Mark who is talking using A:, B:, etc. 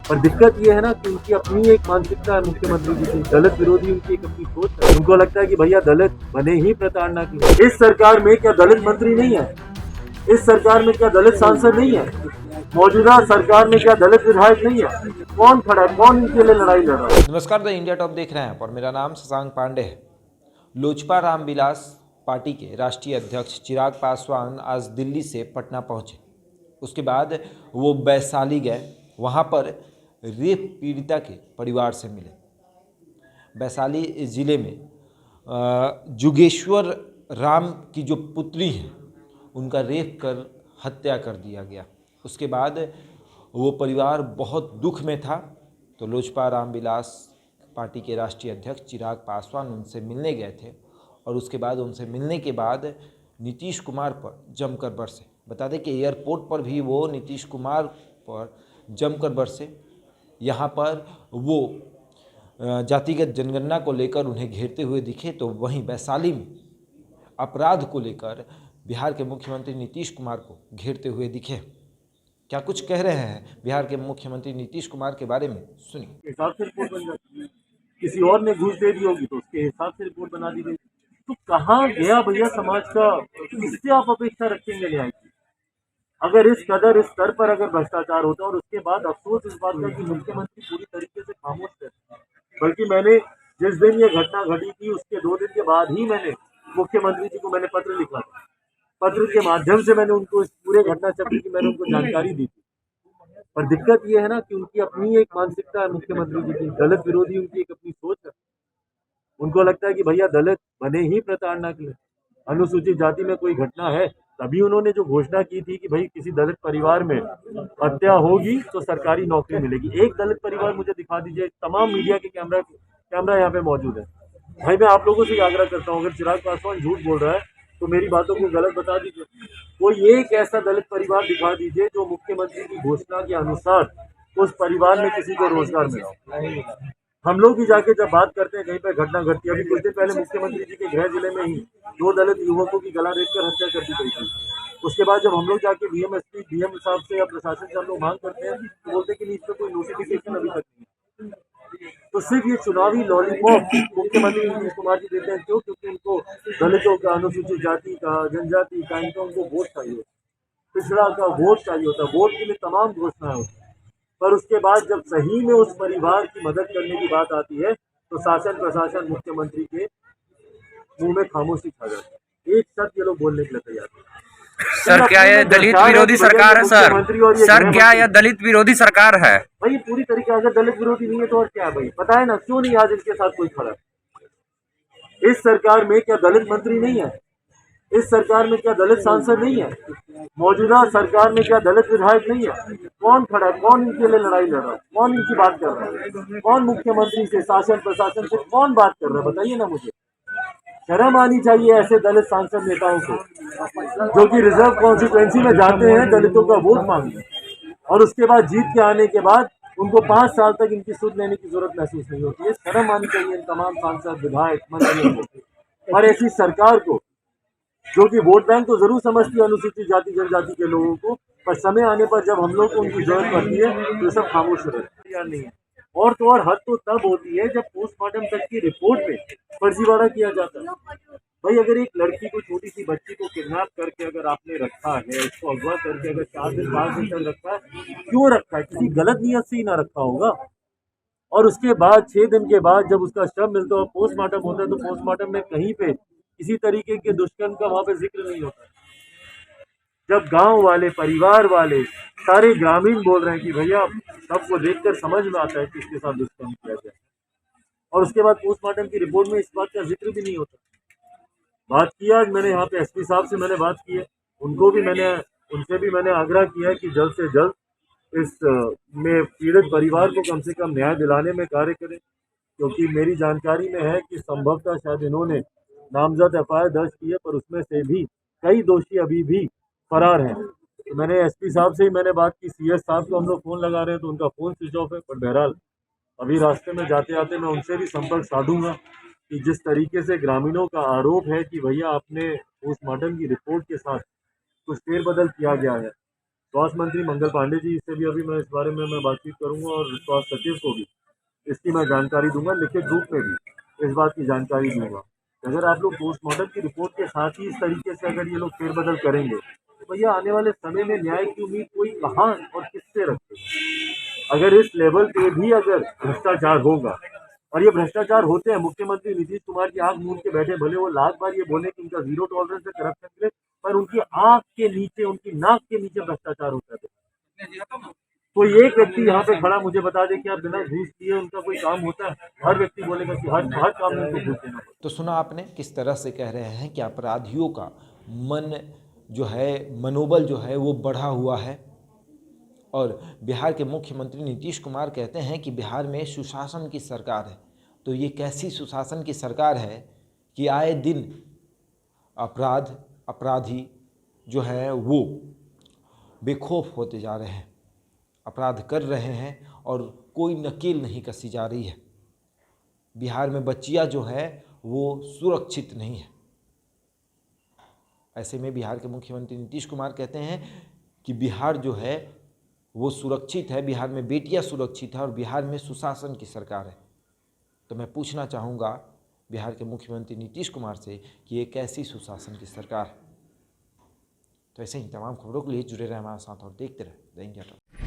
A: पर दिक्कत ये है ना कि उनकी अपनी एक मानसिकता है मुख्यमंत्री जी की, दलित विरोधी उनकी एक अपनी सोच है। उनको लगता है कि भैया दलित बने ही प्रताड़ना की। इस सरकार में क्या दलित मंत्री नहीं है? इस सरकार में क्या दलित सांसद नहीं है? मौजूदा सरकार में क्या दलित विधायक नहीं है? कौन खड़ा है? कौन इनके लिए लड़ाई लड़ रहा है?
B: नमस्कार, द इंडिया टॉप देख रहे हैं और मेरा नाम शशांक पांडे है। लोजपा रामविलास पार्टी के राष्ट्रीय अध्यक्ष चिराग पासवान आज दिल्ली से पटना पहुंचे। उसके बाद वो वैशाली गए, वहां पर रेप पीड़िता के परिवार से मिले। वैशाली ज़िले में जुगेश्वर राम की जो पुत्री है उनका रेप कर हत्या कर दिया गया। उसके बाद वो परिवार बहुत दुख में था, तो लोजपा रामविलास पार्टी के राष्ट्रीय अध्यक्ष चिराग पासवान उनसे मिलने गए थे और उसके बाद उनसे मिलने के बाद नीतीश कुमार पर जमकर बरसे। बता दें कि एयरपोर्ट पर भी वो नीतीश कुमार पर जमकर बरसे। यहाँ पर वो जातिगत जनगणना को लेकर उन्हें घेरते हुए दिखे, तो वहीं वैशाली में अपराध को लेकर बिहार के मुख्यमंत्री नीतीश कुमार को घेरते हुए दिखे। क्या कुछ कह रहे हैं बिहार के मुख्यमंत्री नीतीश कुमार के बारे में, सुनिए।
A: हिसाब से रिपोर्ट बन जाती है। किसी और ने घूस दे दी होगी तो उसके हिसाब से रिपोर्ट बना दी गई। तो कहाँ गया भैया समाज का? किससे आप अपेक्षा रखेंगे न्याय की? अगर इस कदर इस स्तर पर अगर भ्रष्टाचार होता है और उसके बाद अफसोस इस बात का कि मुख्यमंत्री पूरी तरीके से खामोश रहते हैं। बल्कि मैंने जिस दिन ये घटना घटी थी उसके 2 दिन के बाद ही मैंने मुख्यमंत्री जी को मैंने पत्र लिखा था। पत्र के माध्यम से मैंने उनको इस पूरे घटना चक्र की मैंने उनको जानकारी दी थी। पर दिक्कत ये है ना कि उनकी अपनी एक मानसिकता है मुख्यमंत्री जी की, दलित विरोधी उनकी एक अपनी सोच है। उनको लगता है कि भैया दलित बने ही प्रताड़ना के लिए। अनुसूचित जाति में कोई घटना है तभी उन्होंने जो घोषणा की थी कि भाई किसी दलित परिवार में हत्या होगी तो सरकारी नौकरी मिलेगी। एक दलित परिवार मुझे दिखा दीजिए। तमाम मीडिया के कैमरा यहाँ पे मौजूद है। भाई मैं आप लोगों से आग्रह करता हूँ, अगर चिराग पासवान झूठ बोल रहा है तो मेरी बातों को गलत बता दीजिए। कोई एक ऐसा दलित परिवार दिखा दीजिए जो मुख्यमंत्री की घोषणा के अनुसार उस परिवार में किसी को रोजगार मिला। हम लोग भी जाके जब बात करते हैं कहीं पर घटना घटती है, अभी कुछ दिन पहले मुख्यमंत्री जी के गृह जिले में ही 2 दलित युवकों की गला रेत कर हत्या कर दी गई थी। उसके बाद जब हम लोग जाके डीएम साहब से या प्रशासन से हम लोग मांग करते हैं तो बोलते हैं कि इस पर कोई नोटिफिकेशन अभी तक नहीं है। तो सिर्फ ये चुनावी लॉलीपॉप मुख्यमंत्री नीतीश कुमार जी देते हैं। क्यों? क्योंकि उनको दलितों का, अनुसूचित जाति का, जनजाति का, इनको वोट चाहिए होता है, पिछड़ा का वोट चाहिए होता है। वोट के लिए तमाम घोषणाएं होती है, पर उसके बाद जब सही में उस परिवार की मदद करने की बात आती है तो शासन प्रशासन मुख्यमंत्री के मुंह में खामोशी छा जाती है। एक शब्द ये लोग बोलने के लिए तैयार नहीं।
C: सर क्या ये दलित विरोधी सरकार है? सर क्या यह दलित विरोधी सरकार है?
A: भाई पूरी तरीके अगर दलित विरोधी नहीं है तो और क्या है भाई? पता है ना क्यों नहीं आज इनके साथ कोई खड़ा है? इस सरकार में क्या दलित मंत्री नहीं है? इस सरकार में क्या दलित सांसद नहीं है? मौजूदा सरकार में क्या दलित विधायक नहीं है? कौन खड़ा है? कौन इनके लिए लड़ाई लड़ रहा है? कौन इनकी बात कर रहा है? कौन मुख्यमंत्री से, शासन प्रशासन से कौन बात कर रहा है? बताइए ना मुझे। शर्म आनी चाहिए ऐसे दलित सांसद नेताओं को जो कि रिजर्व कॉन्स्टिट्यूएंसी में जाते हैं दलितों का वोट मांगने और उसके बाद जीत के आने के बाद उनको 5 साल तक इनकी सुध लेने की जरूरत महसूस नहीं होती है। शर्म आनी चाहिए इन तमाम सांसद, विधायक, मंत्रियों को और ऐसी सरकार को जो कि वोट बैंक तो जरूर समझती है अनुसूचित जाति जनजाति के लोगों को, पर समय आने पर जब हम लोग को उनकी जरूरत पड़ती है तो ये सब खामोश रहते हैं। नहीं है और तो और हद तो तब होती है जब पोस्टमार्टम तक की रिपोर्ट में फर्जीवाड़ा किया जाता है। भाई अगर एक लड़की को, छोटी सी बच्ची को किडनैप करके अगर आपने रखा है, उसको अगवा करके अगर 4 दिन 5 दिन तक रखा है, क्यों रखा है? किसी गलत नियत से ही ना रखा होगा। और उसके बाद 6 दिन के बाद जब उसका शव मिलता है, पोस्टमार्टम होता है, तो पोस्टमार्टम में कहीं पे किसी तरीके के दुष्कर्म का वहां पे जिक्र नहीं होता। जब गांव वाले, परिवार वाले, सारे ग्रामीण बोल रहे हैं कि भैया सबको देखकर समझ में आता है कि इसके साथ दुष्कर्म किया जाए, और उसके बाद पोस्टमार्टम की रिपोर्ट में इस बात का जिक्र भी नहीं होता। बात किया आज मैंने यहाँ पे एसपी साहब से मैंने बात की है, उनसे भी मैंने आग्रह किया है कि जल्द से जल्द इस में पीड़ित परिवार को कम से कम न्याय दिलाने में कार्य करें, क्योंकि मेरी जानकारी में है कि संभवतः शायद इन्होंने नामजद एफआईआर दर्ज की है, पर उसमें से भी कई दोषी अभी भी फरार हैं। तो मैंने एसपी साहब से ही मैंने बात की, सीएस साहब को हम लोग फ़ोन लगा रहे हैं तो उनका फ़ोन स्विच ऑफ है, पर बहरहाल अभी रास्ते में जाते आते मैं उनसे भी संपर्क साधूंगा कि जिस तरीके से ग्रामीणों का आरोप है कि भैया आपने पोस्टमार्टम की रिपोर्ट के साथ कुछ फेरबदल किया गया है, स्वास्थ्य मंत्री मंगल पांडे जी से भी अभी मैं इस बारे में मैं बातचीत करूंगा और स्वास्थ्य सचिव को भी इसकी मैं जानकारी दूंगा, लिखित रूप में भी इस बात की जानकारी दूंगा। अगर आप लोग पोस्टमार्टम की रिपोर्ट के साथ ही इस तरीके से अगर ये लोग फेरबदल करेंगे तो भैया आने वाले समय में न्याय की उम्मीद कोई कहाँ और किससे रखेगा। अगर इस लेवल पे भी अगर भ्रष्टाचार होगा, और ये भ्रष्टाचार होते हैं, मुख्यमंत्री नीतीश कुमार की आंख मूंद के बैठे, भले वो लाख बार ये बोले कि उनका जीरो टॉलरेंस है करप्शन के लिए, पर उनकी आंख के नीचे, उनकी नाक के नीचे भ्रष्टाचार होता है। कोई एक व्यक्ति यहाँ पे खड़ा मुझे बता दे कि आप बिना घूस दिए उनका कोई काम होता है? हर व्यक्ति बोलेगा कि हर काम में उनको घूस देना पड़ता है।
B: तो सुना आपने किस तरह से कह रहे हैं कि अपराधियों का मन जो है, मनोबल जो है वो बढ़ा हुआ है। और बिहार के मुख्यमंत्री नीतीश कुमार कहते हैं कि बिहार में सुशासन की सरकार है। तो ये कैसी सुशासन की सरकार है कि आए दिन अपराधी जो है वो बेखौफ होते जा रहे हैं, अपराध कर रहे हैं और कोई नकेल नहीं कसी जा रही है। बिहार में बच्चियां जो है वो सुरक्षित नहीं है। ऐसे में बिहार के मुख्यमंत्री नीतीश कुमार कहते हैं कि बिहार जो है वो सुरक्षित है, बिहार में बेटियां सुरक्षित है और बिहार में सुशासन की सरकार है। तो मैं पूछना चाहूँगा बिहार के मुख्यमंत्री नीतीश कुमार से कि ये कैसी सुशासन की सरकार है। तो ऐसे ही तमाम खबरों के लिए जुड़े रहे हमारे साथ और देखते रहे द इंडिया टॉक।